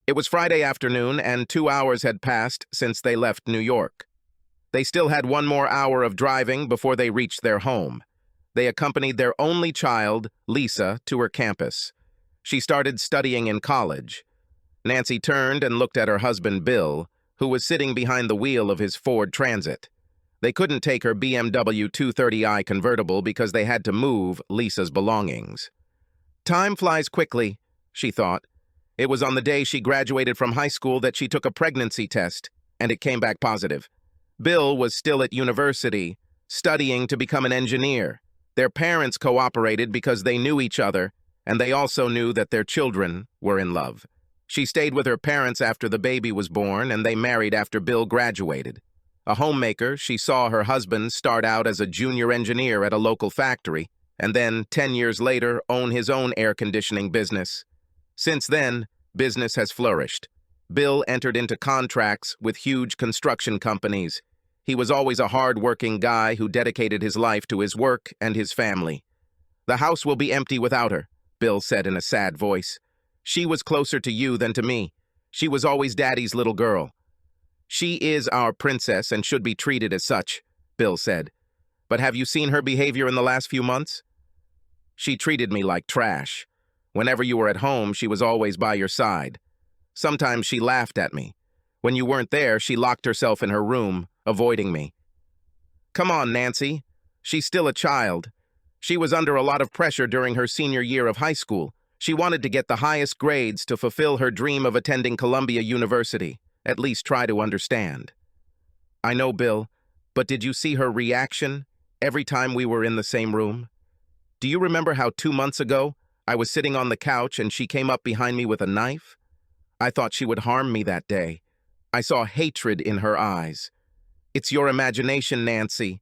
It was Friday afternoon, and 2 hours had passed since they left New York. They still had one more hour of driving before they reached their home. They accompanied their only child, Lisa, to her campus. She started studying in college. Nancy turned and looked at her husband, Bill, who was sitting behind the wheel of his Ford Transit. They couldn't take her BMW 230i convertible because they had to move Lisa's belongings. Time flies quickly, she thought. It was on the day she graduated from high school that she took a pregnancy test, and it came back positive. Bill was still at university, studying to become an engineer. Their parents cooperated because they knew each other, and they also knew that their children were in love. She stayed with her parents after the baby was born, and they married after Bill graduated. A homemaker, she saw her husband start out as a junior engineer at a local factory, and then, 10 years later, own his own air conditioning business. Since then, business has flourished. Bill entered into contracts with huge construction companies. He was always a hard-working guy who dedicated his life to his work and his family. "The house will be empty without her," Bill said in a sad voice. "She was closer to you than to me. She was always Daddy's little girl." "She is our princess and should be treated as such," Bill said. "But have you seen her behavior in the last few months?" "She treated me like trash. Whenever you were at home, she was always by your side. Sometimes she laughed at me. When you weren't there, she locked herself in her room, avoiding me." "Come on, Nancy. She's still a child. She was under a lot of pressure during her senior year of high school. She wanted to get the highest grades to fulfill her dream of attending Columbia University. At least try to understand." "I know, Bill, but did you see her reaction every time we were in the same room? Do you remember how 2 months ago I was sitting on the couch and she came up behind me with a knife? I thought she would harm me that day. I saw hatred in her eyes." "It's your imagination, Nancy."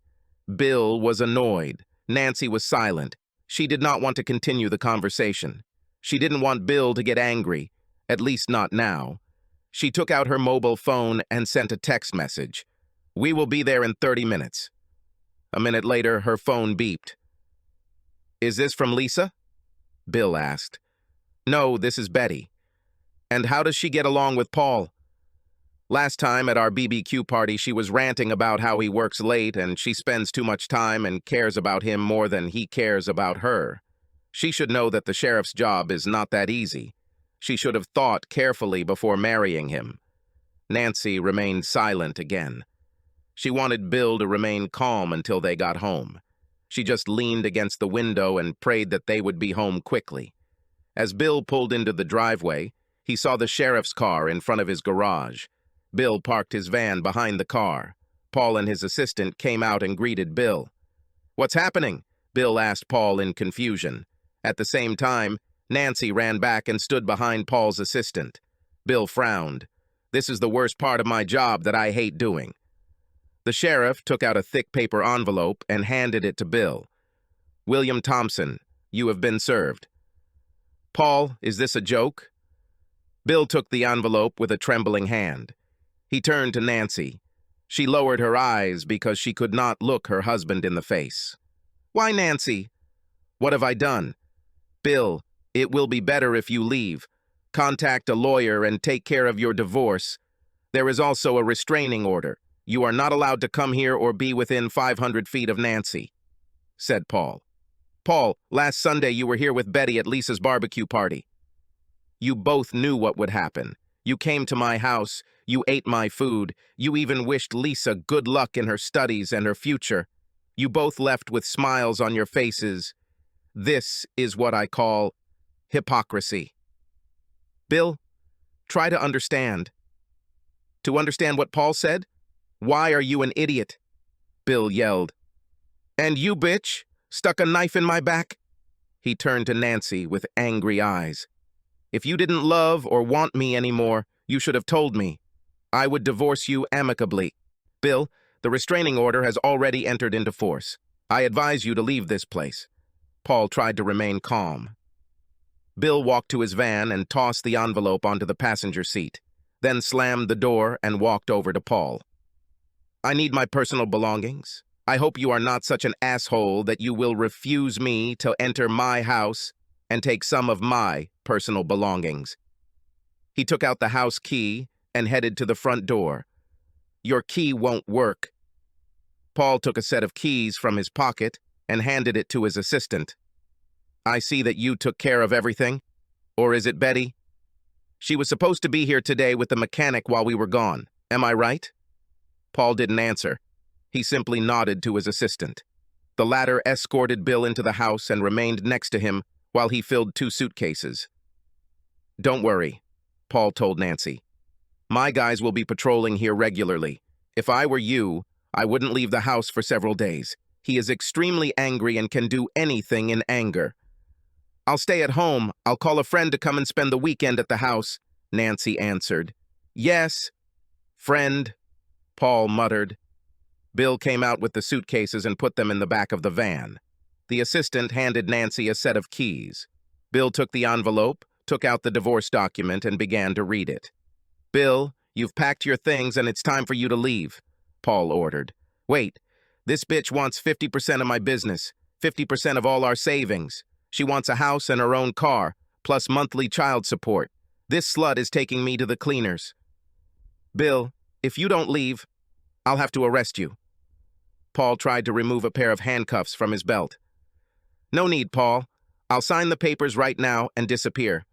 Bill was annoyed. Nancy was silent. She did not want to continue the conversation. She didn't want Bill to get angry, at least not now. She took out her mobile phone and sent a text message. "We will be there in 30 minutes. A minute later, her phone beeped. "Is this from Lisa?" Bill asked. "No, this is Betty." "And how does she get along with Paul?" "Last time at our BBQ party, she was ranting about how he works late and she spends too much time and cares about him more than he cares about her. She should know that the sheriff's job is not that easy. She should have thought carefully before marrying him." Nancy remained silent again. She wanted Bill to remain calm until they got home. She just leaned against the window and prayed that they would be home quickly. As Bill pulled into the driveway, he saw the sheriff's car in front of his garage. Bill parked his van behind the car. Paul and his assistant came out and greeted Bill. "What's happening?" Bill asked Paul in confusion. At the same time, Nancy ran back and stood behind Paul's assistant. Bill frowned. "This is the worst part of my job that I hate doing." The sheriff took out a thick paper envelope and handed it to Bill. "William Thompson, you have been served." "Paul, is this a joke?" Bill took the envelope with a trembling hand. He turned to Nancy. She lowered her eyes because she could not look her husband in the face. "Why, Nancy?" "What have I done?" "Bill, it will be better if you leave. Contact a lawyer and take care of your divorce. There is also a restraining order. You are not allowed to come here or be within 500 feet of Nancy," said Paul. "Paul, last Sunday you were here with Betty at Lisa's barbecue party. You both knew what would happen. You came to my house, you ate my food, you even wished Lisa good luck in her studies and her future. You both left with smiles on your faces. This is what I call hypocrisy." "Bill, try to understand." "To understand what Paul said? Why are you an idiot?" Bill yelled. "And you, bitch, stuck a knife in my back?" He turned to Nancy with angry eyes. "If you didn't love or want me anymore, you should have told me. I would divorce you amicably. Bill, the restraining order has already entered into force. I advise you to leave this place." Paul tried to remain calm. Bill walked to his van and tossed the envelope onto the passenger seat, then slammed the door and walked over to Paul. "I need my personal belongings. I hope you are not such an asshole that you will refuse me to enter my house and take some of my personal belongings." He took out the house key and headed to the front door. "Your key won't work." Paul took a set of keys from his pocket and handed it to his assistant. "I see that you took care of everything. Or is it Betty? She was supposed to be here today with the mechanic while we were gone. Am I right?" Paul didn't answer. He simply nodded to his assistant. The latter escorted Bill into the house and remained next to him while he filled 2 suitcases. "Don't worry," Paul told Nancy. "My guys will be patrolling here regularly. If I were you, I wouldn't leave the house for several days. He is extremely angry and can do anything in anger." "I'll stay at home. I'll call a friend to come and spend the weekend at the house," Nancy answered. "Yes, friend," Paul muttered. Bill came out with the suitcases and put them in the back of the van. The assistant handed Nancy a set of keys. Bill took the envelope, took out the divorce document, and began to read it. "Bill, you've packed your things and it's time for you to leave," Paul ordered. "Wait, this bitch wants 50% of my business, 50% of all our savings. She wants a house and her own car, plus monthly child support. This slut is taking me to the cleaners. Bill, if you don't leave, I'll have to arrest you." Paul tried to remove a pair of handcuffs from his belt. "No need, Paul. I'll sign the papers right now and disappear."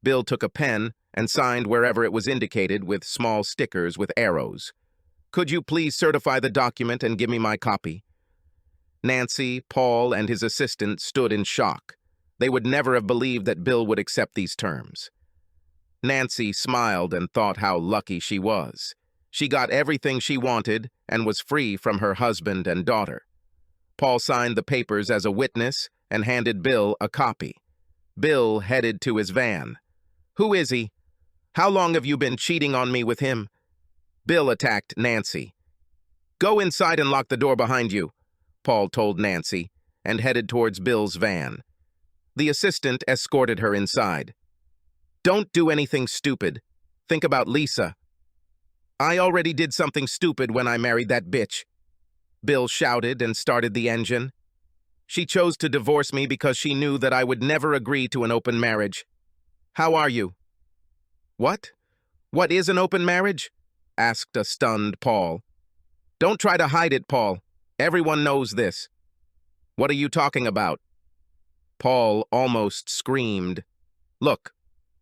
Bill took a pen and signed wherever it was indicated with small stickers with arrows. "Could you please certify the document and give me my copy?" Nancy, Paul, and his assistant stood in shock. They would never have believed that Bill would accept these terms. Nancy smiled and thought how lucky she was. She got everything she wanted and was free from her husband and daughter. Paul signed the papers as a witness and handed Bill a copy. Bill headed to his van. "Who is he? How long have you been cheating on me with him?" Bill attacked Nancy. "Go inside and lock the door behind you," Paul told Nancy, and headed towards Bill's van. The assistant escorted her inside. "Don't do anything stupid. Think about Lisa." "I already did something stupid when I married that bitch," Bill shouted and started the engine. "She chose to divorce me because she knew that I would never agree to an open marriage. How are you?" "What? What is an open marriage?" asked a stunned Paul. "Don't try to hide it, Paul. Everyone knows this." "What are you talking about?" Paul almost screamed. "Look,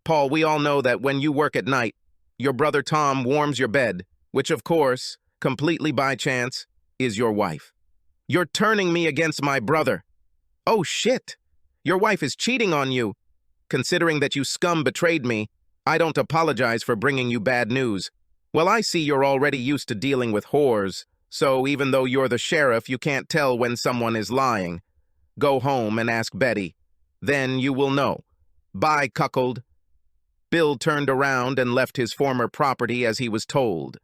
Paul, we all know that when you work at night, your brother Tom warms your bed, which of course, completely by chance, is your wife. You're turning me against my brother. Oh shit! Your wife is cheating on you. Considering that you scum betrayed me, I don't apologize for bringing you bad news. Well, I see you're already used to dealing with whores, so even though you're the sheriff, you can't tell when someone is lying. Go home and ask Betty. Then you will know. Bye, cuckold." Bill turned around and left his former property as he was told.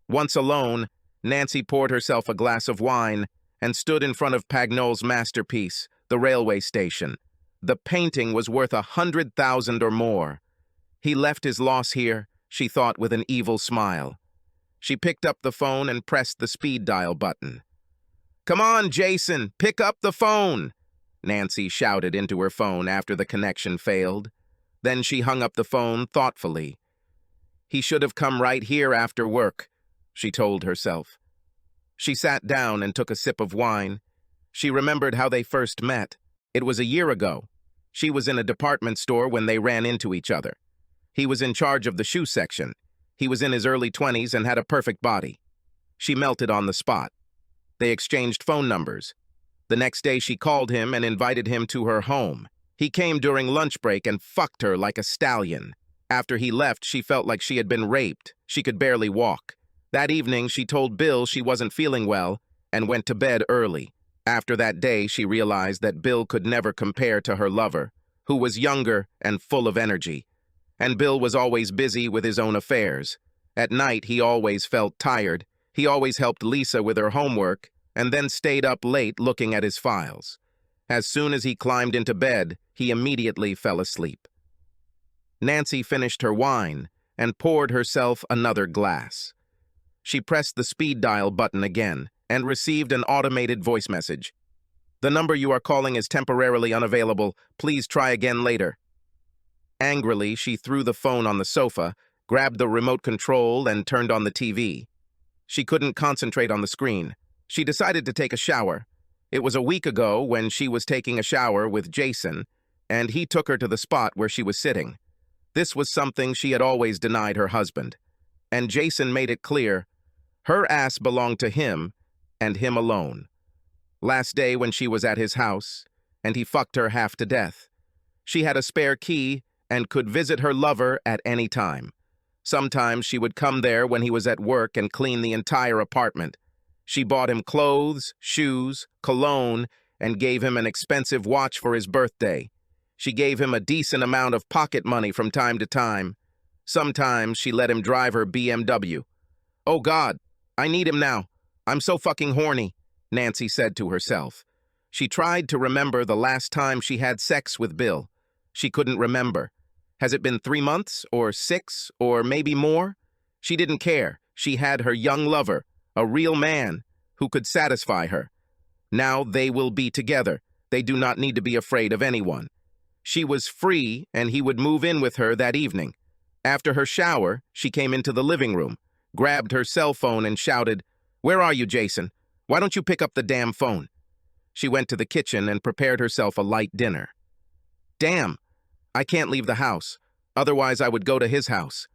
Once alone, Nancy poured herself a glass of wine and stood in front of Pagnol's masterpiece, the railway station. The painting was worth 100,000 or more. He left his loss here, she thought with an evil smile. She picked up the phone and pressed the speed dial button. "Come on, Jason, pick up the phone!" Nancy shouted into her phone after the connection failed. Then she hung up the phone thoughtfully. "He should have come right here after work," she told herself. She sat down and took a sip of wine. She remembered how they first met. It was a year ago. She was in a department store when they ran into each other. He was in charge of the shoe section. He was in his early 20s and had a perfect body. She melted on the spot. They exchanged phone numbers. The next day she called him and invited him to her home. He came during lunch break and fucked her like a stallion. After he left, she felt like she had been raped. She could barely walk. That evening, she told Bill she wasn't feeling well and went to bed early. After that day, she realized that Bill could never compare to her lover, who was younger and full of energy. And Bill was always busy with his own affairs. At night, he always felt tired. He always helped Lisa with her homework and then stayed up late looking at his files. As soon as he climbed into bed, he immediately fell asleep. Nancy finished her wine and poured herself another glass. She pressed the speed dial button again and received an automated voice message. "The number you are calling is temporarily unavailable. Please try again later." Angrily, she threw the phone on the sofa, grabbed the remote control, and turned on the TV. She couldn't concentrate on the screen. She decided to take a shower. It was a week ago when she was taking a shower with Jason, and he took her to the spot where she was sitting. This was something she had always denied her husband, and Jason made it clear her ass belonged to him and him alone. Last day when she was at his house, and he fucked her half to death. She had a spare key and could visit her lover at any time. Sometimes she would come there when he was at work and clean the entire apartment. She bought him clothes, shoes, cologne, and gave him an expensive watch for his birthday. She gave him a decent amount of pocket money from time to time. Sometimes she let him drive her BMW. "Oh God, I need him now. I'm so fucking horny," Nancy said to herself. She tried to remember the last time she had sex with Bill. She couldn't remember. Has it been 3 months, or 6, or maybe more? She didn't care. She had her young lover, a real man, who could satisfy her. Now they will be together. They do not need to be afraid of anyone. She was free, and he would move in with her that evening. After her shower, she came into the living room, grabbed her cell phone, and shouted, "Where are you, Jason? Why don't you pick up the damn phone?" She went to the kitchen and prepared herself a light dinner. "Damn, I can't leave the house. Otherwise, I would go to his house."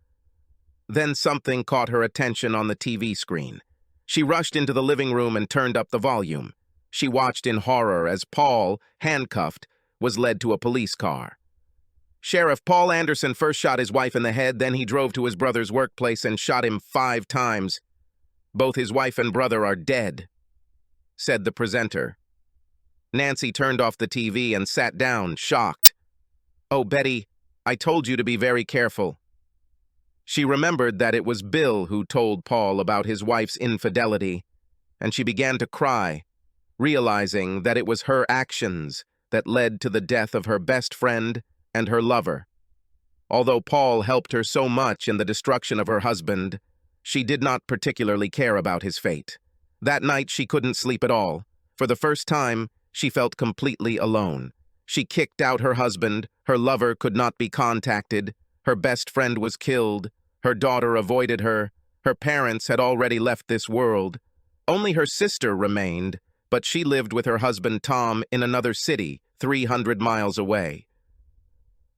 Then something caught her attention on the TV screen. She rushed into the living room and turned up the volume. She watched in horror as Paul, handcuffed, was led to a police car. Sheriff Paul Anderson first shot his wife in the head, then he drove to his brother's workplace and shot him 5 times. "Both his wife and brother are dead," said the presenter. Nancy turned off the TV and sat down, shocked. "Oh, Betty, I told you to be very careful." She remembered that it was Bill who told Paul about his wife's infidelity, and she began to cry, realizing that it was her actions that led to the death of her best friend and her lover. Although Paul helped her so much in the destruction of her husband, she did not particularly care about his fate. That night she couldn't sleep at all. For the first time, she felt completely alone. She kicked out her husband, her lover could not be contacted, her best friend was killed, her daughter avoided her, her parents had already left this world. Only her sister remained, but she lived with her husband Tom in another city, 300 miles away.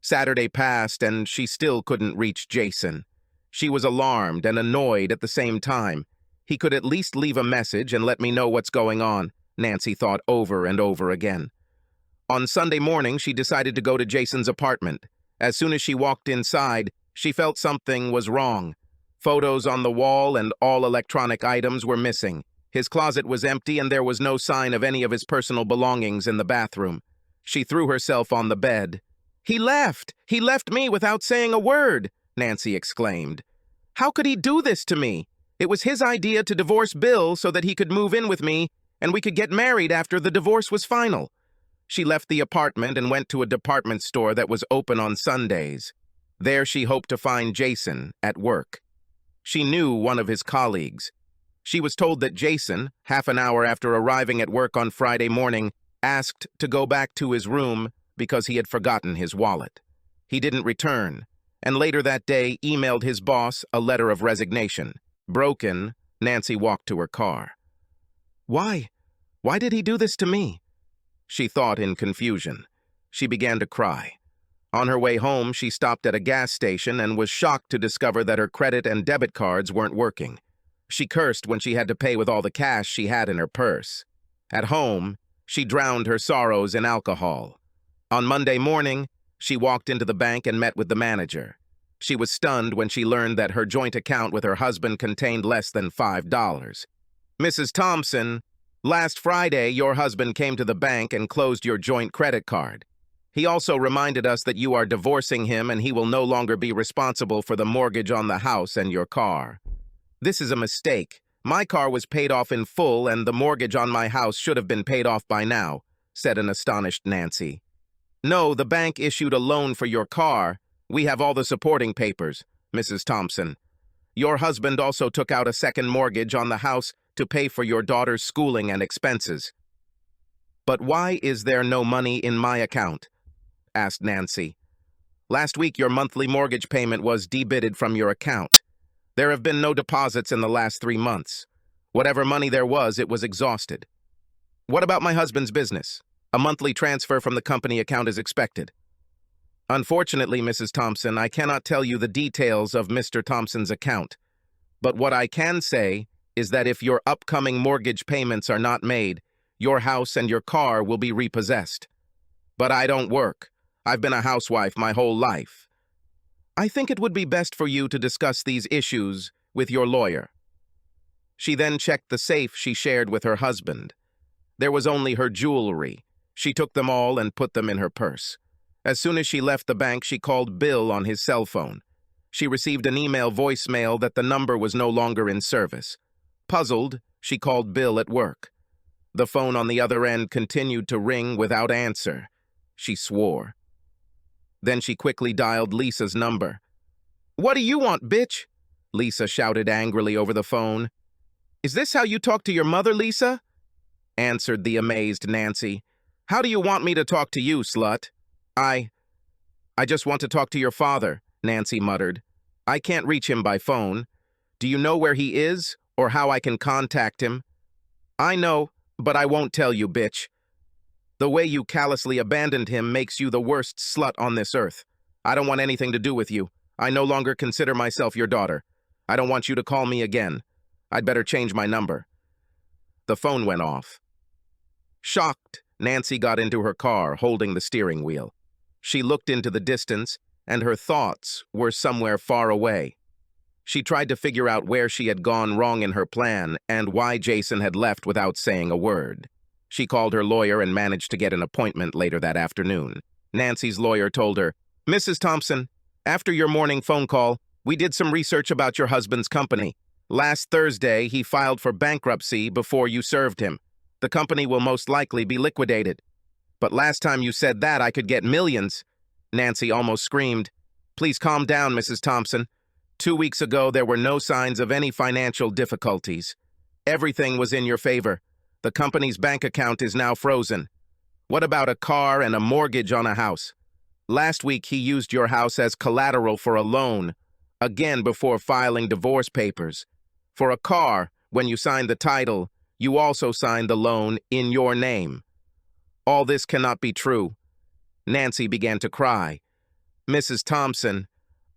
Saturday passed and she still couldn't reach Jason. She was alarmed and annoyed at the same time. He could at least leave a message and let me know what's going on, Nancy thought over and over again. On Sunday morning, she decided to go to Jason's apartment. As soon as she walked inside, she felt something was wrong. Photos on the wall and all electronic items were missing. His closet was empty and there was no sign of any of his personal belongings in the bathroom. She threw herself on the bed. "He left! He left me without saying a word!" Nancy exclaimed. "How could he do this to me? It was his idea to divorce Bill so that he could move in with me and we could get married after the divorce was final." She left the apartment and went to a department store that was open on Sundays. There she hoped to find Jason at work. She knew one of his colleagues. She was told that Jason, half an hour after arriving at work on Friday morning, asked to go back to his room because he had forgotten his wallet. He didn't return, and later that day emailed his boss a letter of resignation. Broken, Nancy walked to her car. Why? Why did he do this to me? She thought in confusion. She began to cry. On her way home, she stopped at a gas station and was shocked to discover that her credit and debit cards weren't working. She cursed when she had to pay with all the cash she had in her purse. At home, she drowned her sorrows in alcohol. On Monday morning, she walked into the bank and met with the manager. She was stunned when she learned that her joint account with her husband contained less than $5. "Mrs. Thompson, last Friday, your husband came to the bank and closed your joint credit card. He also reminded us that you are divorcing him and he will no longer be responsible for the mortgage on the house and your car. This is a mistake. My car was paid off in full and the mortgage on my house should have been paid off by now," said an astonished Nancy. "No, the bank issued a loan for your car. We have all the supporting papers, Mrs. Thompson. Your husband also took out a second mortgage on the house to pay for your daughter's schooling and expenses." "But why is there no money in my account?" asked Nancy. Last week, your monthly mortgage payment was debited from your account. There have been no deposits in the last 3 months. Whatever money there was, it was exhausted. What about my husband's business? A monthly transfer from the company account is expected. Unfortunately, Mrs. Thompson, I cannot tell you the details of Mr. Thompson's account. But what I can say is that if your upcoming mortgage payments are not made, your house and your car will be repossessed. But I don't work. I've been a housewife my whole life. I think it would be best for you to discuss these issues with your lawyer. She then checked the safe she shared with her husband. There was only her jewelry. She took them all and put them in her purse. As soon as she left the bank, she called Bill on his cell phone. She received an email voicemail that the number was no longer in service. Puzzled, she called Bill at work. The phone on the other end continued to ring without answer. She swore. Then she quickly dialed Lisa's number. "What do you want, bitch?" Lisa shouted angrily over the phone. "Is this how you talk to your mother, Lisa?" answered the amazed Nancy. "How do you want me to talk to you, slut?" I just want to talk to your father," Nancy muttered. "I can't reach him by phone. Do you know where he is, or how I can contact him?" "I know, but I won't tell you, bitch. The way you callously abandoned him makes you the worst slut on this earth. I don't want anything to do with you. I no longer consider myself your daughter. I don't want you to call me again. I'd better change my number." The phone went off. Shocked, Nancy got into her car, holding the steering wheel. She looked into the distance, and her thoughts were somewhere far away. She tried to figure out where she had gone wrong in her plan and why Jason had left without saying a word. She called her lawyer and managed to get an appointment later that afternoon. Nancy's lawyer told her, "Mrs. Thompson, after your morning phone call, we did some research about your husband's company. Last Thursday, he filed for bankruptcy before you served him. The company will most likely be liquidated. But last time you said that, I could get millions." Nancy almost screamed. "Please calm down, Mrs. Thompson. 2 weeks ago, there were no signs of any financial difficulties. Everything was in your favor. The company's bank account is now frozen. What about a car and a mortgage on a house? Last week, he used your house as collateral for a loan, again before filing divorce papers. For a car, when you signed the title, you also signed the loan in your name. All this cannot be true." Nancy began to cry. "Mrs. Thompson,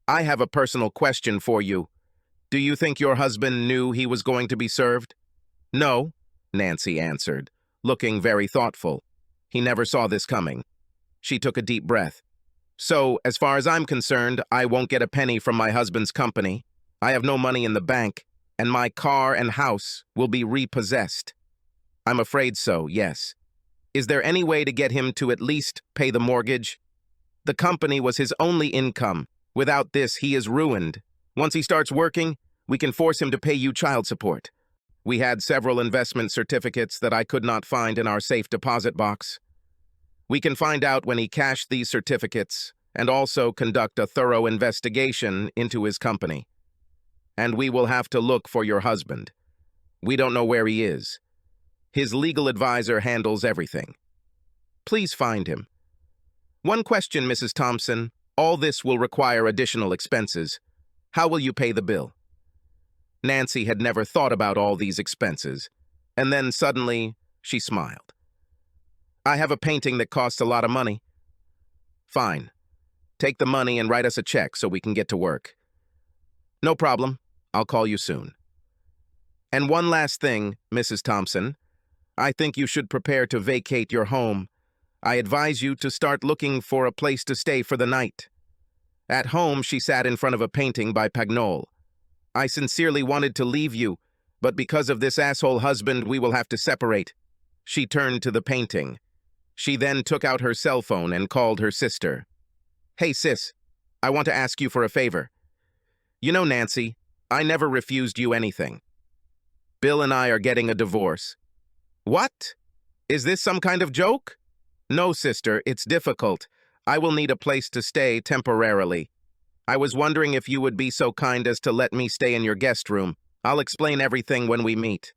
I have a personal question for you. Do you think your husband knew he was going to be served?" "No," Nancy answered, looking very thoughtful. "He never saw this coming." She took a deep breath. "So, as far as I'm concerned, I won't get a penny from my husband's company. I have no money in the bank, and my car and house will be repossessed." "I'm afraid so, yes. Is there any way to get him to at least pay the mortgage? The company was his only income. Without this, he is ruined. Once he starts working, we can force him to pay you child support. We had several investment certificates that I could not find in our safe deposit box. We can find out when he cashed these certificates and also conduct a thorough investigation into his company. And we will have to look for your husband. We don't know where he is. His legal advisor handles everything. Please find him. One question, Mrs. Thompson. All this will require additional expenses. How will you pay the bill?" Nancy had never thought about all these expenses, and then suddenly she smiled. "I have a painting that costs a lot of money." "Fine. Take the money and write us a check so we can get to work." "No problem. I'll call you soon." "And one last thing, Mrs. Thompson. I think you should prepare to vacate your home. I advise you to start looking for a place to stay for the night." At home, she sat in front of a painting by Pagnol. "I sincerely wanted to leave you, but because of this asshole husband, we will have to separate." She turned to the painting. She then took out her cell phone and called her sister. "Hey, sis, I want to ask you for a favor. You know, Nancy, I never refused you anything. Bill and I are getting a divorce." "What? Is this some kind of joke?" "No, sister, it's difficult. I will need a place to stay temporarily. I was wondering if you would be so kind as to let me stay in your guest room. I'll explain everything when we meet."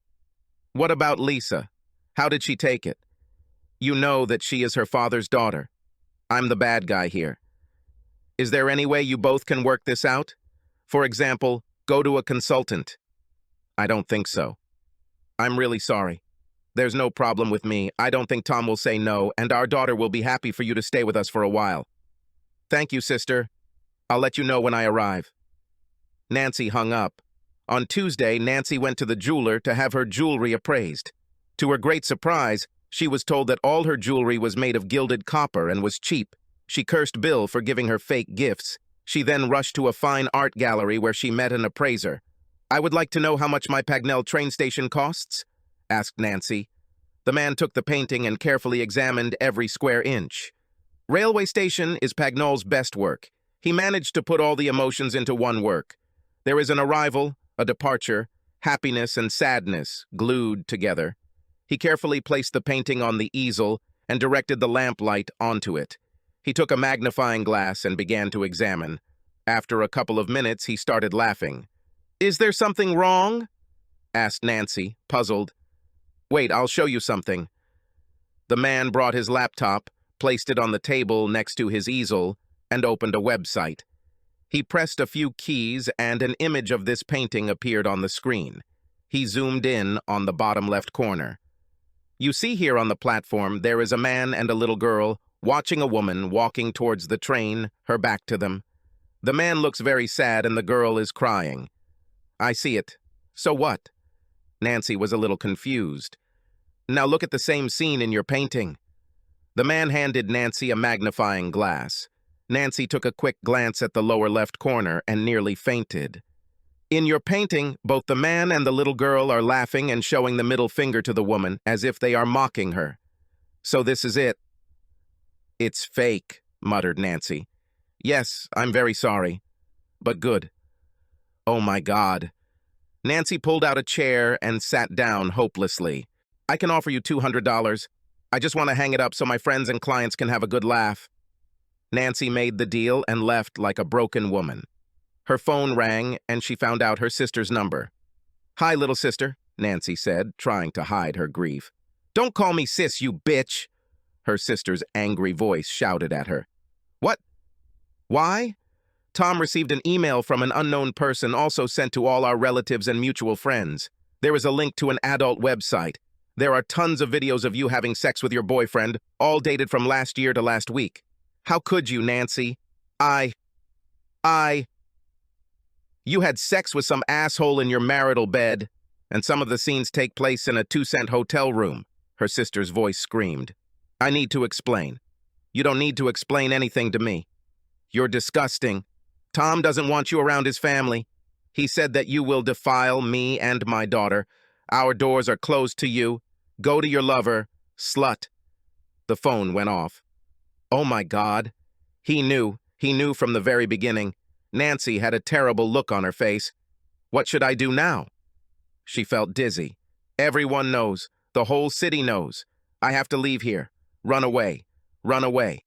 "What about Lisa? How did she take it?" "You know that she is her father's daughter. I'm the bad guy here." Is there any way you both can work this out? For example, go to a consultant. I don't think so. I'm really sorry. There's no problem with me. I don't think Tom will say no, and our daughter will be happy for you to stay with us for a while. Thank you, sister. I'll let you know when I arrive. Nancy hung up. On Tuesday, Nancy went to the jeweler to have her jewelry appraised. To her great surprise, she was told that all her jewelry was made of gilded copper and was cheap. She cursed Bill for giving her fake gifts. She then rushed to a fine art gallery where she met an appraiser. I would like to know how much my Pagnell train station costs? Asked Nancy. The man took the painting and carefully examined every square inch. Railway station is Pagnell's best work. He managed to put all the emotions into one work. There is an arrival, a departure, happiness and sadness glued together. He carefully placed the painting on the easel and directed the lamplight onto it. He took a magnifying glass and began to examine. After a couple of minutes, he started laughing. Is there something wrong? Asked Nancy, puzzled. Wait, I'll show you something. The man brought his laptop, placed it on the table next to his easel, and opened a website. He pressed a few keys and an image of this painting appeared on the screen. He zoomed in on the bottom left corner. You see here on the platform there is a man and a little girl watching a woman walking towards the train, her back to them. The man looks very sad and the girl is crying. I see it. So what? Nancy was a little confused. Now look at the same scene in your painting. The man handed Nancy a magnifying glass. Nancy took a quick glance at the lower left corner and nearly fainted. In your painting, both the man and the little girl are laughing and showing the middle finger to the woman as if they are mocking her. So this is it. It's fake, muttered Nancy. Yes, I'm very sorry. But good. Oh my God. Nancy pulled out a chair and sat down hopelessly. I can offer you $200. I just want to hang it up so my friends and clients can have a good laugh. Nancy made the deal and left like a broken woman. Her phone rang and she found out her sister's number. Hi, little sister, Nancy said, trying to hide her grief. Don't call me sis, you bitch, her sister's angry voice shouted at her. What? Why? Tom received an email from an unknown person also sent to all our relatives and mutual friends. There is a link to an adult website. There are tons of videos of you having sex with your boyfriend, all dated from last year to last week. How could you, Nancy? You had sex with some asshole in your marital bed, and some of the scenes take place in a 2-cent hotel room, her sister's voice screamed. I need to explain. You don't need to explain anything to me. You're disgusting. Tom doesn't want you around his family. He said that you will defile me and my daughter. Our doors are closed to you. Go to your lover, slut. The phone went off. Oh my God. He knew from the very beginning. Nancy had a terrible look on her face. What should I do now? She felt dizzy. Everyone knows. The whole city knows. I have to leave here. Run away. Run away.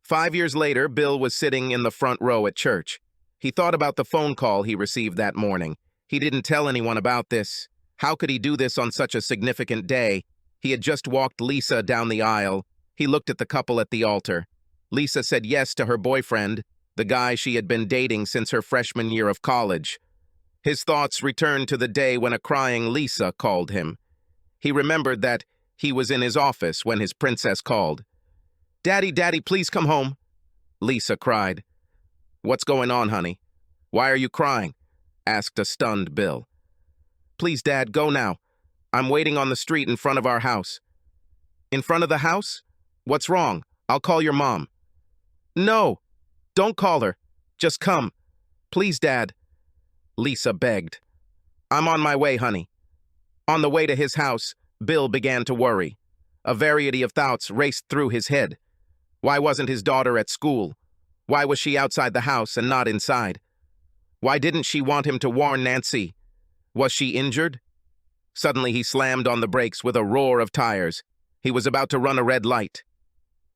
5 years later, Bill was sitting in the front row at church. He thought about the phone call he received that morning. He didn't tell anyone about this. How could he do this on such a significant day? He had just walked Lisa down the aisle. He looked at the couple at the altar. Lisa said yes to her boyfriend, the guy she had been dating since her freshman year of college. His thoughts returned to the day when a crying Lisa called him. He remembered that he was in his office when his princess called. Daddy, Daddy, please come home. Lisa cried. What's going on, honey? Why are you crying? Asked a stunned Bill. Please, Dad, go now. I'm waiting on the street in front of our house. In front of the house? What's wrong? I'll call your mom. No, don't call her. Just come. Please, Dad. Lisa begged. I'm on my way, honey. On the way to his house, Bill began to worry. A variety of thoughts raced through his head. Why wasn't his daughter at school? Why was she outside the house and not inside? Why didn't she want him to warn Nancy? Was she injured? Suddenly he slammed on the brakes with a roar of tires. He was about to run a red light.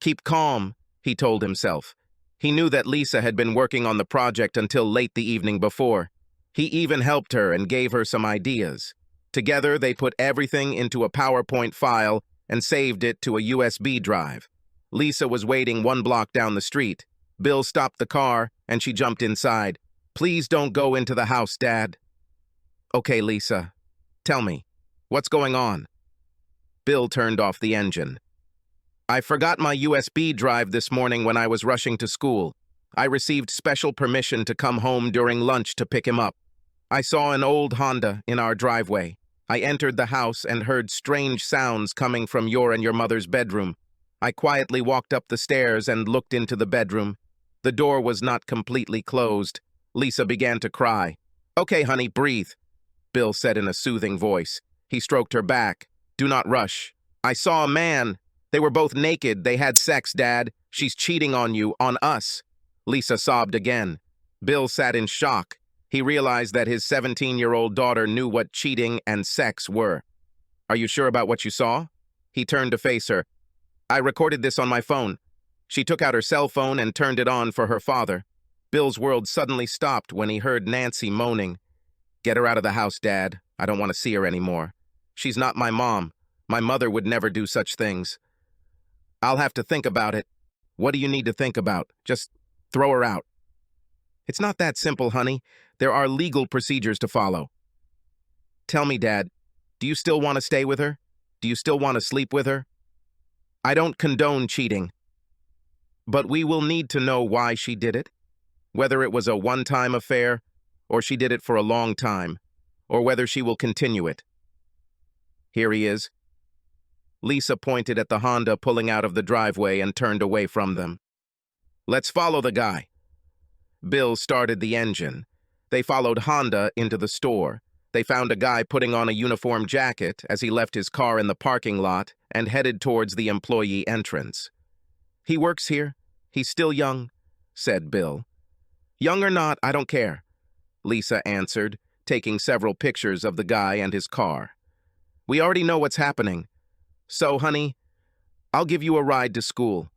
Keep calm, he told himself. He knew that Lisa had been working on the project until late the evening before. He even helped her and gave her some ideas. Together, they put everything into a PowerPoint file and saved it to a USB drive. Lisa was waiting 1 block down the street. Bill stopped the car, and she jumped inside. "Please don't go into the house, Dad." "Okay, Lisa. Tell me, what's going on?" Bill turned off the engine. "I forgot my USB drive this morning when I was rushing to school. I received special permission to come home during lunch to pick him up. I saw an old Honda in our driveway. I entered the house and heard strange sounds coming from your and your mother's bedroom. I quietly walked up the stairs and looked into the bedroom. The door was not completely closed." Lisa began to cry. "Okay, honey, breathe," Bill said in a soothing voice. He stroked her back. "Do not rush. I saw a man. They were both naked. They had sex, Dad. She's cheating on you, on us." Lisa sobbed again. Bill sat in shock. He realized that his 17-year-old daughter knew what cheating and sex were. "Are you sure about what you saw?" He turned to face her. "I recorded this on my phone." She took out her cell phone and turned it on for her father. Bill's world suddenly stopped when he heard Nancy moaning. "Get her out of the house, Dad. I don't want to see her anymore. She's not my mom. My mother would never do such things." "I'll have to think about it." "What do you need to think about? Just throw her out." "It's not that simple, honey. There are legal procedures to follow." "Tell me, Dad, do you still want to stay with her? Do you still want to sleep with her?" "I don't condone cheating. But we will need to know why she did it. Whether it was a one-time affair, or she did it for a long time, or whether she will continue it." "Here he is." Lisa pointed at the Honda pulling out of the driveway and turned away from them. "Let's follow the guy." Bill started the engine. They followed Honda into the store. They found a guy putting on a uniform jacket as he left his car in the parking lot and headed towards the employee entrance. "He works here. He's still young," said Bill. "Young or not, I don't care," Lisa answered, taking several pictures of the guy and his car. "We already know what's happening. So, honey, I'll give you a ride to school.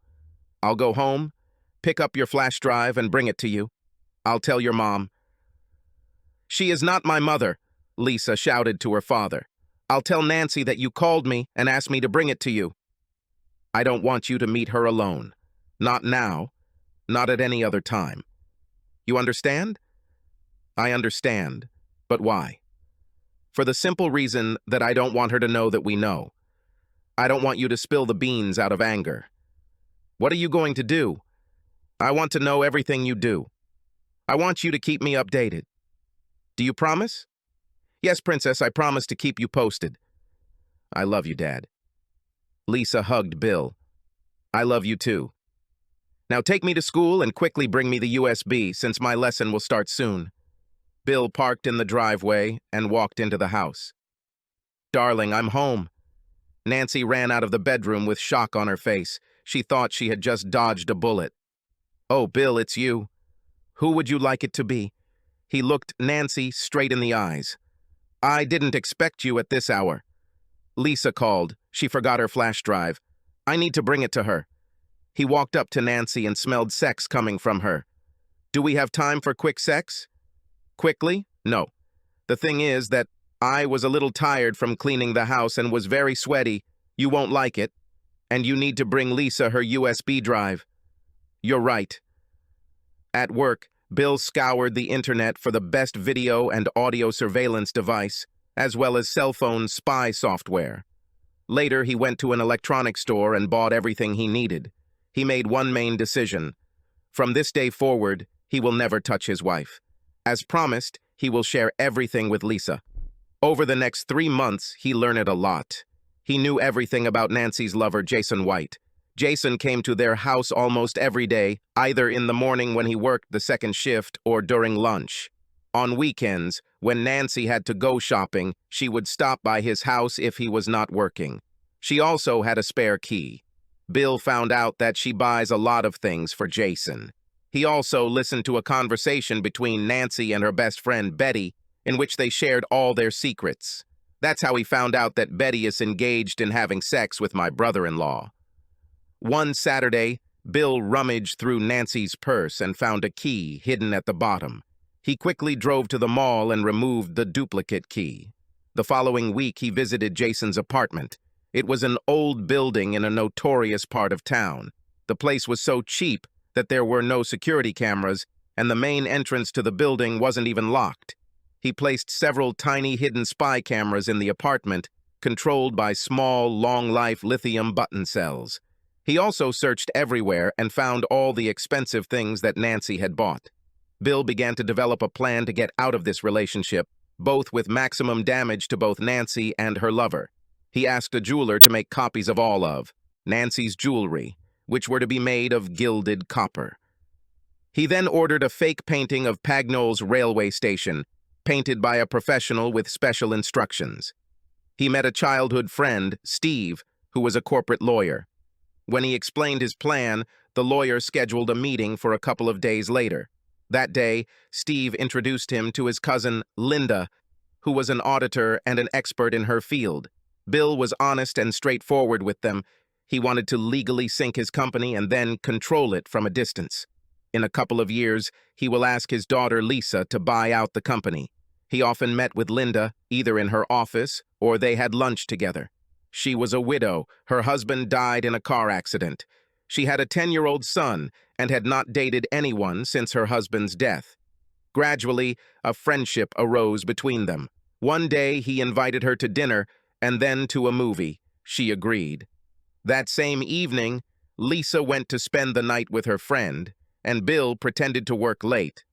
I'll go home, pick up your flash drive and bring it to you. I'll tell your mom." "She is not my mother," Lisa shouted to her father. "I'll tell Nancy that you called me and asked me to bring it to you. I don't want you to meet her alone. Not now, not at any other time. You understand?" "I understand. But why?" "For the simple reason that I don't want her to know that we know. I don't want you to spill the beans out of anger." "What are you going to do?" "I want to know everything you do. I want you to keep me updated." "Do you promise?" "Yes, Princess, I promise to keep you posted." "I love you, Dad." Lisa hugged Bill. "I love you too. Now take me to school and quickly bring me the USB since my lesson will start soon." Bill parked in the driveway and walked into the house. "Darling, I'm home." Nancy ran out of the bedroom with shock on her face. She thought she had just dodged a bullet. "Oh, Bill, it's you. Who would you like it to be?" He looked Nancy straight in the eyes. "I didn't expect you at this hour." Lisa called. She forgot her flash drive. "I need to bring it to her." He walked up to Nancy and smelled sex coming from her. "Do we have time for quick sex?" "Quickly? No. The thing is that I was a little tired from cleaning the house and was very sweaty. You won't like it. And you need to bring Lisa her USB drive." "You're right." At work, Bill scoured the internet for the best video and audio surveillance device, as well as cell phone spy software. Later, he went to an electronics store and bought everything he needed. He made one main decision. From this day forward, he will never touch his wife. As promised, he will share everything with Lisa. Over the next 3 months, he learned a lot. He knew everything about Nancy's lover, Jason White. Jason came to their house almost every day, either in the morning when he worked the second shift or during lunch. On weekends, when Nancy had to go shopping, she would stop by his house if he was not working. She also had a spare key. Bill found out that she buys a lot of things for Jason. He also listened to a conversation between Nancy and her best friend Betty, in which they shared all their secrets. That's how he found out that Betty is engaged in having sex with my brother-in-law. One Saturday, Bill rummaged through Nancy's purse and found a key hidden at the bottom. He quickly drove to the mall and removed the duplicate key. The following week, he visited Jason's apartment. It was an old building in a notorious part of town. The place was so cheap that there were no security cameras, and the main entrance to the building wasn't even locked. He placed several tiny hidden spy cameras in the apartment, controlled by small, long-life lithium button cells. He also searched everywhere and found all the expensive things that Nancy had bought. Bill began to develop a plan to get out of this relationship, both with maximum damage to both Nancy and her lover. He asked a jeweler to make copies of all of Nancy's jewelry, which were to be made of gilded copper. He then ordered a fake painting of Pagnol's railway station, painted by a professional with special instructions. He met a childhood friend, Steve, who was a corporate lawyer. When he explained his plan, the lawyer scheduled a meeting for a couple of days later. That day, Steve introduced him to his cousin, Linda, who was an auditor and an expert in her field. Bill was honest and straightforward with them. He wanted to legally sink his company and then control it from a distance. In a couple of years, he will ask his daughter Lisa to buy out the company. He often met with Linda, either in her office or they had lunch together. She was a widow. Her husband died in a car accident. She had a 10-year-old son and had not dated anyone since her husband's death. Gradually, a friendship arose between them. One day, he invited her to dinner and then to a movie. She agreed. That same evening, Lisa went to spend the night with her friend, and Bill pretended to work late.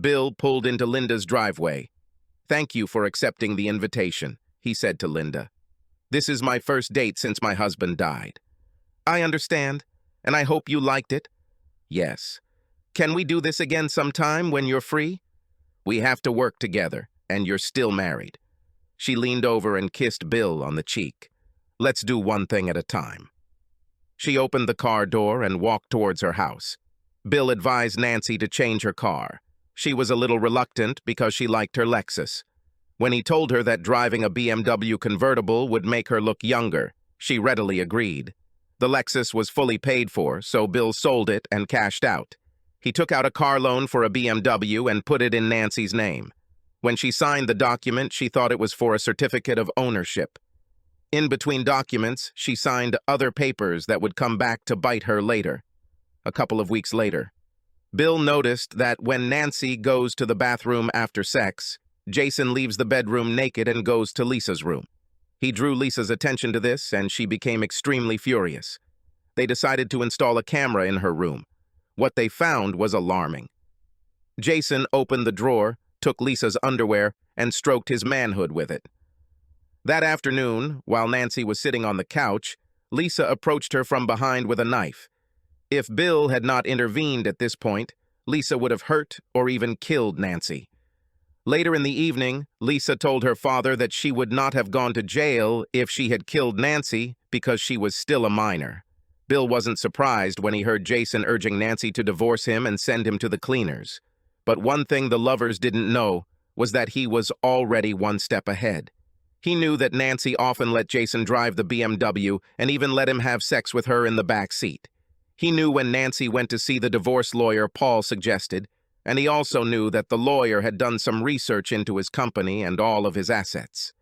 Bill pulled into Linda's driveway. "Thank you for accepting the invitation," he said to Linda. "This is my first date since my husband died." "I understand, and I hope you liked it." "Yes. Can we do this again sometime when you're free? We have to work together, and you're still married." She leaned over and kissed Bill on the cheek. "Let's do one thing at a time." She opened the car door and walked towards her house. Bill advised Nancy to change her car. She was a little reluctant because she liked her Lexus. When he told her that driving a BMW convertible would make her look younger, she readily agreed. The Lexus was fully paid for, so Bill sold it and cashed out. He took out a car loan for a BMW and put it in Nancy's name. When she signed the document, she thought it was for a certificate of ownership. In between documents, she signed other papers that would come back to bite her later. A couple of weeks later, Bill noticed that when Nancy goes to the bathroom after sex, Jason leaves the bedroom naked and goes to Lisa's room. He drew Lisa's attention to this, and she became extremely furious. They decided to install a camera in her room. What they found was alarming. Jason opened the drawer, took Lisa's underwear, and stroked his manhood with it. That afternoon, while Nancy was sitting on the couch, Lisa approached her from behind with a knife. If Bill had not intervened at this point, Lisa would have hurt or even killed Nancy. Later in the evening, Lisa told her father that she would not have gone to jail if she had killed Nancy because she was still a minor. Bill wasn't surprised when he heard Jason urging Nancy to divorce him and send him to the cleaners. But one thing the lovers didn't know was that he was already one step ahead. He knew that Nancy often let Jason drive the BMW and even let him have sex with her in the back seat. He knew when Nancy went to see the divorce lawyer Paul suggested, and he also knew that the lawyer had done some research into his company and all of his assets.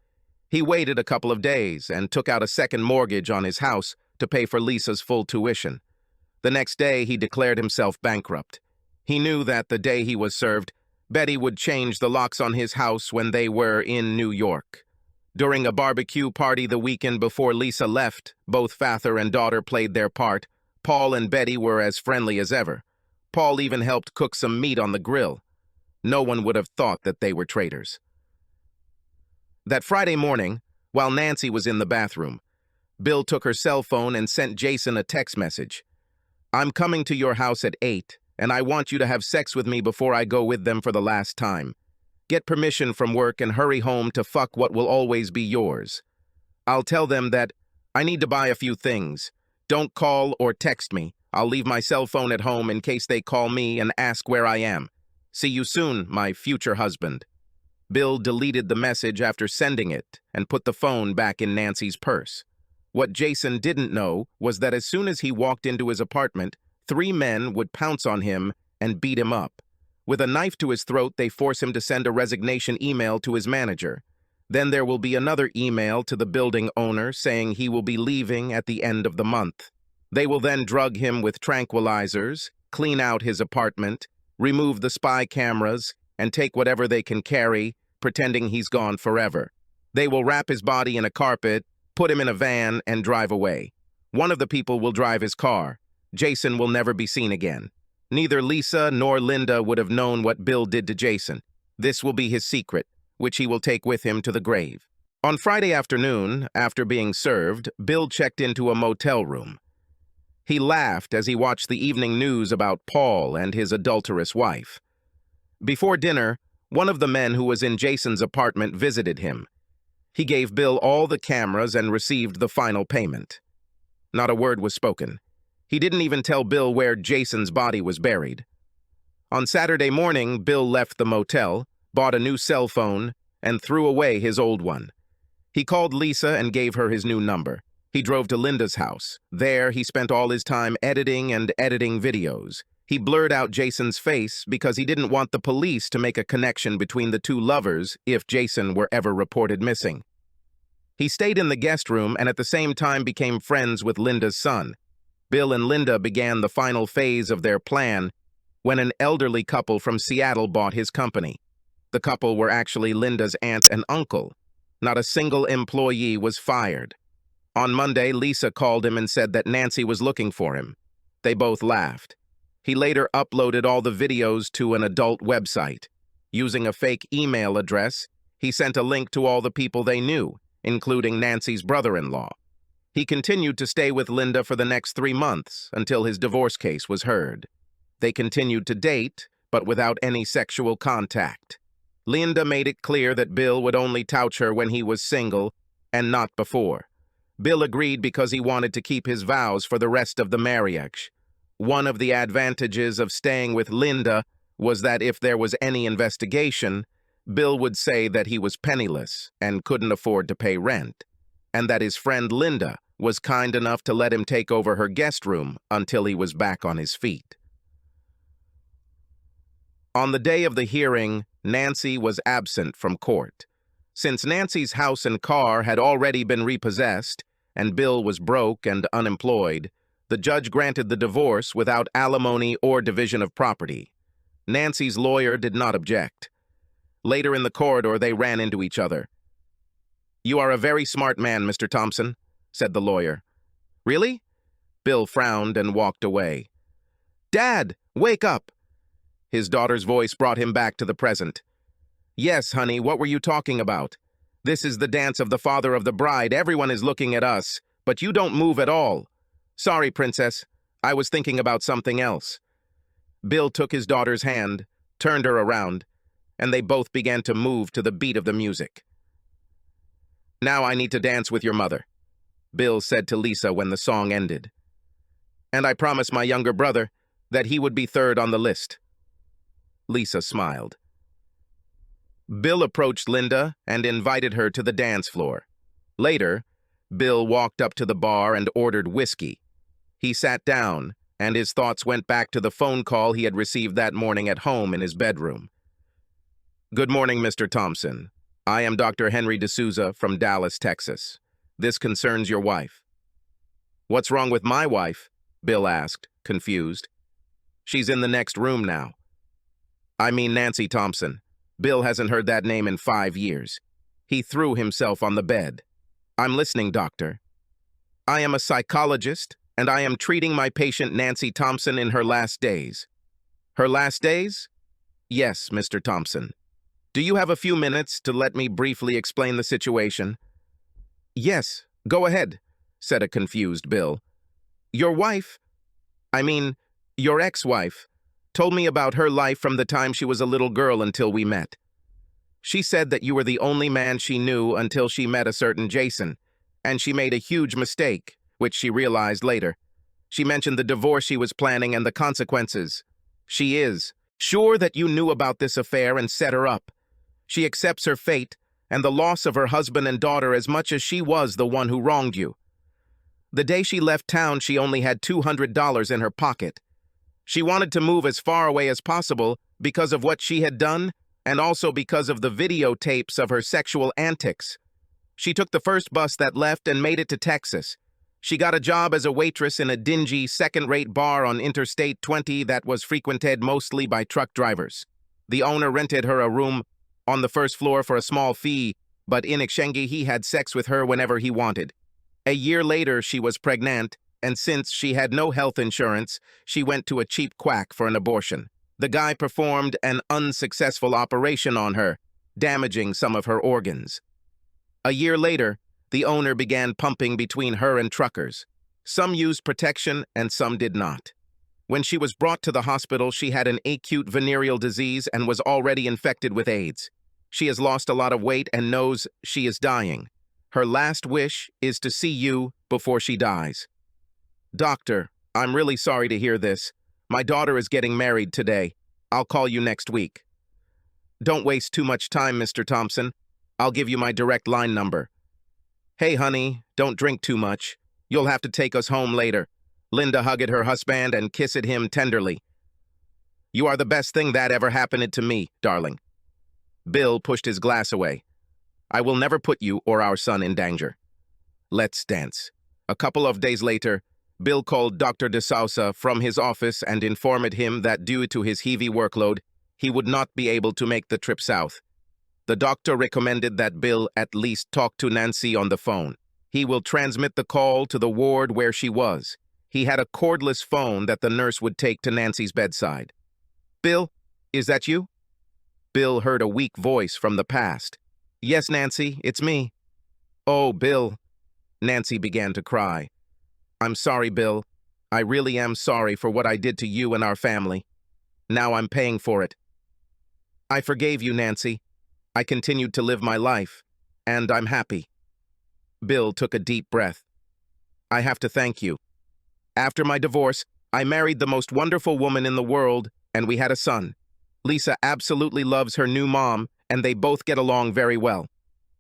He waited a couple of days and took out a second mortgage on his house to pay for Lisa's full tuition. The next day, he declared himself bankrupt. He knew that the day he was served, Betty would change the locks on his house when they were in New York. During a barbecue party the weekend before Lisa left, both father and daughter played their part. Paul and Betty were as friendly as ever. Paul even helped cook some meat on the grill. No one would have thought that they were traitors. That Friday morning, while Nancy was in the bathroom, Bill took her cell phone and sent Jason a text message. "I'm coming to your house at 8, and I want you to have sex with me before I go with them for the last time. Get permission from work and hurry home to fuck what will always be yours. I'll tell them that I need to buy a few things. Don't call or text me. I'll leave my cell phone at home in case they call me and ask where I am. See you soon, my future husband." Bill deleted the message after sending it and put the phone back in Nancy's purse. What Jason didn't know was that as soon as he walked into his apartment, 3 men would pounce on him and beat him up. With a knife to his throat, they force him to send a resignation email to his manager. Then there will be another email to the building owner saying he will be leaving at the end of the month. They will then drug him with tranquilizers, clean out his apartment, remove the spy cameras, and take whatever they can carry, pretending he's gone forever. They will wrap his body in a carpet, put him in a van, and drive away. One of the people will drive his car. Jason will never be seen again. Neither Lisa nor Linda would have known what Bill did to Jason. This will be his secret, which he will take with him to the grave. On Friday afternoon, after being served, Bill checked into a motel room. He laughed as he watched the evening news about Paul and his adulterous wife. Before dinner, one of the men who was in Jason's apartment visited him. He gave Bill all the cameras and received the final payment. Not a word was spoken. He didn't even tell Bill where Jason's body was buried. On Saturday morning, Bill left the motel, bought a new cell phone, and threw away his old one. He called Lisa and gave her his new number. He drove to Linda's house. There, he spent all his time editing videos. He blurred out Jason's face because he didn't want the police to make a connection between the two lovers if Jason were ever reported missing. He stayed in the guest room and at the same time became friends with Linda's son. Bill and Linda began the final phase of their plan when an elderly couple from Seattle bought his company. The couple were actually Linda's aunt and uncle. Not a single employee was fired. On Monday, Lisa called him and said that Nancy was looking for him. They both laughed. He later uploaded all the videos to an adult website. Using a fake email address, he sent a link to all the people they knew, including Nancy's brother-in-law. He continued to stay with Linda for the next 3 months until his divorce case was heard. They continued to date, but without any sexual contact. Linda made it clear that Bill would only touch her when he was single and not before. Bill agreed because he wanted to keep his vows for the rest of the marriage. One of the advantages of staying with Linda was that if there was any investigation, Bill would say that he was penniless and couldn't afford to pay rent, and that his friend Linda was kind enough to let him take over her guest room until he was back on his feet. On the day of the hearing, Nancy was absent from court. Since Nancy's house and car had already been repossessed, and Bill was broke and unemployed, the judge granted the divorce without alimony or division of property. Nancy's lawyer did not object. Later in the corridor, they ran into each other. "You are a very smart man, Mr. Thompson," said the lawyer. "Really?" Bill frowned and walked away. "Dad, wake up!" His daughter's voice brought him back to the present. "Yes, honey, what were you talking about? This is the dance of the father of the bride. Everyone is looking at us, but you don't move at all." "Sorry, princess. I was thinking about something else." Bill took his daughter's hand, turned her around, and they both began to move to the beat of the music. "Now I need to dance with your mother," Bill said to Lisa when the song ended. "And I promised my younger brother that he would be third on the list." Lisa smiled. Bill approached Linda and invited her to the dance floor. Later, Bill walked up to the bar and ordered whiskey. He sat down, and his thoughts went back to the phone call he had received that morning at home in his bedroom. "Good morning, Mr. Thompson. I am Dr. Henry D'Souza from Dallas, Texas. This concerns your wife." "What's wrong with my wife?" Bill asked, confused. "She's in the next room now." "I mean Nancy Thompson." Bill hasn't heard that name in 5 years. He threw himself on the bed. "I'm listening, doctor." "I am a psychologist, and I am treating my patient Nancy Thompson in her last days." "Her last days?" "Yes, Mr. Thompson." "Do you have a few minutes to let me briefly explain the situation?" "Yes, go ahead," said a confused Bill. "Your wife, your ex-wife, told me about her life from the time she was a little girl until we met. She said that you were the only man she knew until she met a certain Jason, and she made a huge mistake, which she realized later. She mentioned the divorce she was planning and the consequences. She is sure that you knew about this affair and set her up. She accepts her fate and the loss of her husband and daughter as much as she was the one who wronged you. The day she left town, she only had $200 in her pocket. She wanted to move as far away as possible because of what she had done and also because of the videotapes of her sexual antics. She took the first bus that left and made it to Texas. She got a job as a waitress in a dingy, second-rate bar on Interstate 20 that was frequented mostly by truck drivers. The owner rented her a room on the first floor for a small fee, but in exchange he had sex with her whenever he wanted. A year later, she was pregnant, and since she had no health insurance, she went to a cheap quack for an abortion. The guy performed an unsuccessful operation on her, damaging some of her organs. A year later, the owner began pumping between her and truckers. Some used protection and some did not. When she was brought to the hospital, she had an acute venereal disease and was already infected with AIDS. She has lost a lot of weight and knows she is dying. Her last wish is to see you before she dies. Doctor, I'm really sorry to hear this. My daughter is getting married today. I'll call you next week. Don't waste too much time, Mr. Thompson. I'll give you my direct line number. Hey, honey, don't drink too much. You'll have to take us home later. Linda hugged her husband and kissed him tenderly. You are the best thing that ever happened to me, darling. Bill pushed his glass away. I will never put you or our son in danger. Let's dance. A couple of days later, Bill called Dr. DeSouza from his office and informed him that due to his heavy workload, he would not be able to make the trip south. The doctor recommended that Bill at least talk to Nancy on the phone. He will transmit the call to the ward where she was. He had a cordless phone that the nurse would take to Nancy's bedside. Bill, is that you? Bill heard a weak voice from the past. Yes, Nancy, it's me. Oh, Bill. Nancy began to cry. I'm sorry, Bill. I really am sorry for what I did to you and our family. Now I'm paying for it. I forgave you, Nancy. I continued to live my life, and I'm happy. Bill took a deep breath. I have to thank you. After my divorce, I married the most wonderful woman in the world, and we had a son. Lisa absolutely loves her new mom, and they both get along very well.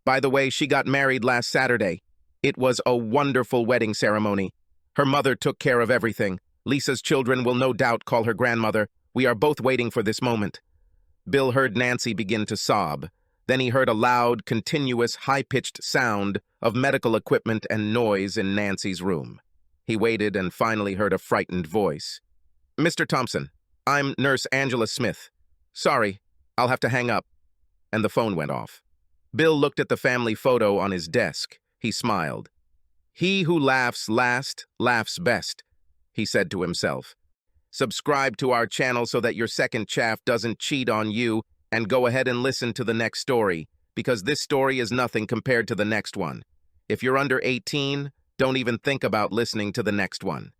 By the way, she got married last Saturday. It was a wonderful wedding ceremony. Her mother took care of everything. Lisa's children will no doubt call her grandmother. We are both waiting for this moment. Bill heard Nancy begin to sob. Then he heard a loud, continuous, high-pitched sound of medical equipment and noise in Nancy's room. He waited and finally heard a frightened voice. Mr. Thompson, I'm Nurse Angela Smith. Sorry, I'll have to hang up. And the phone went off. Bill looked at the family photo on his desk. He smiled. He who laughs last, laughs best, he said to himself. Subscribe to our channel so that your second chaff doesn't cheat on you, and go ahead and listen to the next story, because this story is nothing compared to the next one. If you're under 18, don't even think about listening to the next one.